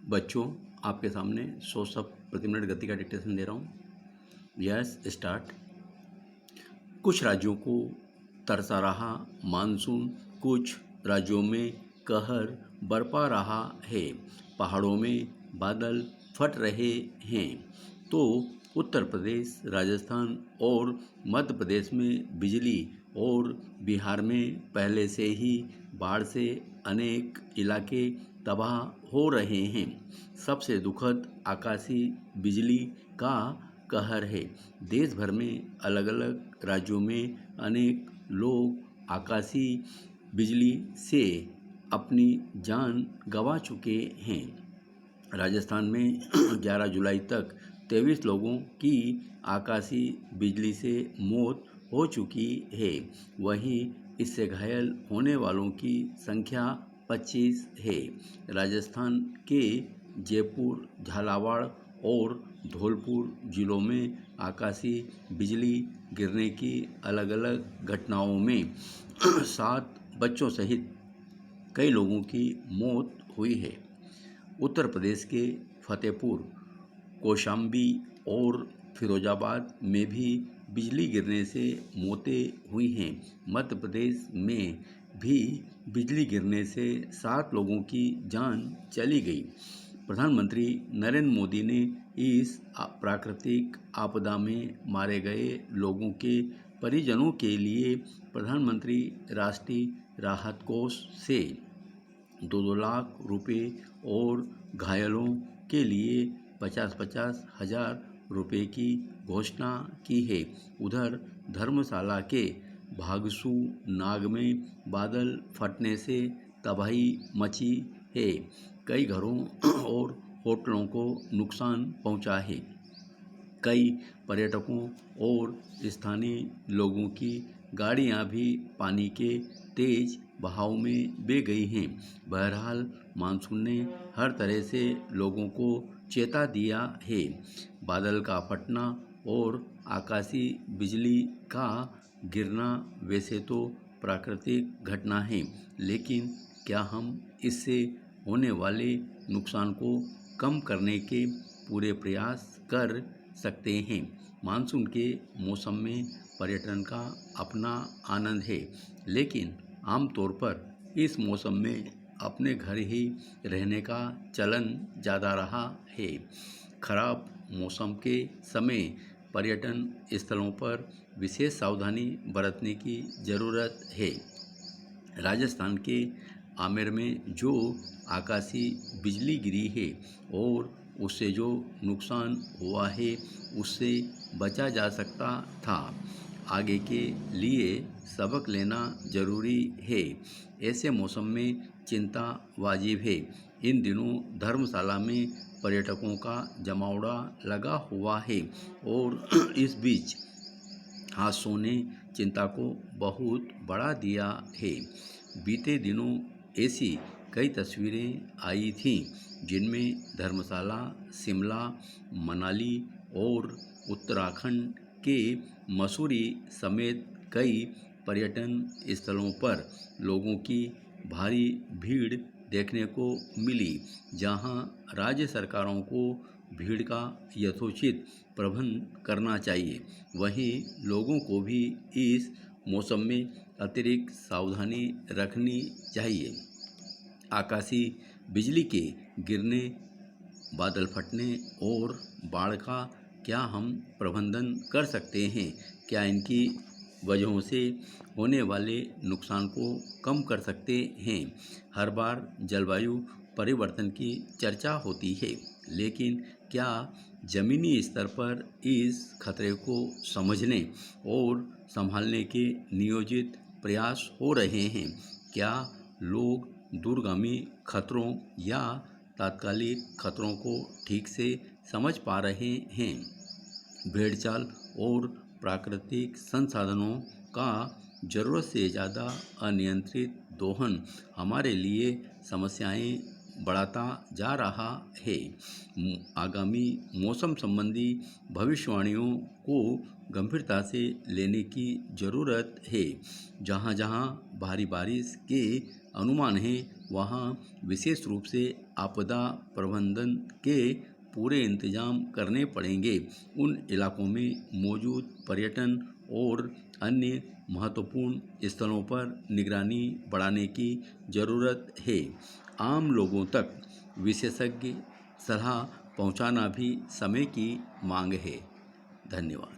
बच्चों, आपके सामने 100 शब्द प्रति मिनट गति का डिक्टेशन दे रहा हूँ। Yes, start. कुछ राज्यों को तरसा रहा मानसून, कुछ राज्यों में कहर बरपा रहा है। पहाड़ों में बादल फट रहे हैं तो उत्तर प्रदेश, राजस्थान और मध्य प्रदेश में बिजली और बिहार में पहले से ही बाढ़ से अनेक इलाके तबाह हो रहे हैं। सबसे दुखद आकाशीय बिजली का कहर है। देश भर में अलग अलग राज्यों में अनेक लोग आकाशीय बिजली से अपनी जान गंवा चुके हैं। राजस्थान में 11 जुलाई तक 23 लोगों की आकाशीय बिजली से मौत हो चुकी है। वहीं इससे घायल होने वालों की संख्या 25 है। राजस्थान के जयपुर, झालावाड़ और धौलपुर जिलों में आकाशीय बिजली गिरने की अलग अलग घटनाओं में 7 बच्चों सहित कई लोगों की मौत हुई है। उत्तर प्रदेश के फतेहपुर, कौशाम्बी और फिरोजाबाद में भी बिजली गिरने से मौतें हुई हैं। मध्य प्रदेश में भी बिजली गिरने से 7 लोगों की जान चली गई। प्रधानमंत्री नरेंद्र मोदी ने इस प्राकृतिक आपदा में मारे गए लोगों के परिजनों के लिए प्रधानमंत्री राष्ट्रीय राहत कोष से 2-2 लाख रुपए और घायलों के लिए 50-50 हजार रुपए की घोषणा की है। उधर धर्मशाला के भागसू नाग में बादल फटने से तबाही मची है। कई घरों और होटलों को नुकसान पहुंचा है। कई पर्यटकों और स्थानीय लोगों की गाड़ियां भी पानी के तेज बहाव में बह गई हैं। बहरहाल मानसून ने हर तरह से लोगों को चेता दिया है। बादल का फटना और आकाशीय बिजली का गिरना वैसे तो प्राकृतिक घटना है, लेकिन क्या हम इससे होने वाले नुकसान को कम करने के पूरे प्रयास कर सकते हैं? मानसून के मौसम में पर्यटन का अपना आनंद है, लेकिन आमतौर पर इस मौसम में अपने घर ही रहने का चलन ज़्यादा रहा है। खराब मौसम के समय पर्यटन स्थलों पर विशेष सावधानी बरतने की ज़रूरत है। राजस्थान के आमेर में जो आकाशीय बिजली गिरी है और उससे जो नुकसान हुआ है, उससे बचा जा सकता था। आगे के लिए सबक लेना जरूरी है। ऐसे मौसम में चिंता वाजिब है। इन दिनों धर्मशाला में पर्यटकों का जमावड़ा लगा हुआ है और इस बीच हादसों ने चिंता को बहुत बढ़ा दिया है। बीते दिनों ऐसी कई तस्वीरें आई थीं जिनमें धर्मशाला, शिमला, मनाली और उत्तराखंड के मसूरी समेत कई पर्यटन स्थलों पर लोगों की भारी भीड़ देखने को मिली। जहां राज्य सरकारों को भीड़ का यथोचित प्रबंधन करना चाहिए, वहीं लोगों को भी इस मौसम में अतिरिक्त सावधानी रखनी चाहिए। आकाशीय बिजली के गिरने, बादल फटने और बाढ़ का क्या हम प्रबंधन कर सकते हैं? क्या इनकी वजहों से होने वाले नुकसान को कम कर सकते हैं? हर बार जलवायु परिवर्तन की चर्चा होती है, लेकिन क्या ज़मीनी स्तर पर इस खतरे को समझने और संभालने के नियोजित प्रयास हो रहे हैं? क्या लोग दूरगामी खतरों या तात्कालिक खतरों को ठीक से समझ पा रहे हैं? भेड़चाल और प्राकृतिक संसाधनों का ज़रूरत से ज़्यादा अनियंत्रित दोहन हमारे लिए समस्याएं बढ़ाता जा रहा है। आगामी मौसम संबंधी भविष्यवाणियों को गंभीरता से लेने की ज़रूरत है। जहाँ जहाँ भारी बारिश के अनुमान हैं, वहाँ विशेष रूप से आपदा प्रबंधन के पूरे इंतजाम करने पड़ेंगे। उन इलाकों में मौजूद पर्यटन और अन्य महत्वपूर्ण स्थलों पर निगरानी बढ़ाने की ज़रूरत है। आम लोगों तक विशेषज्ञ सलाह पहुंचाना भी समय की मांग है। धन्यवाद।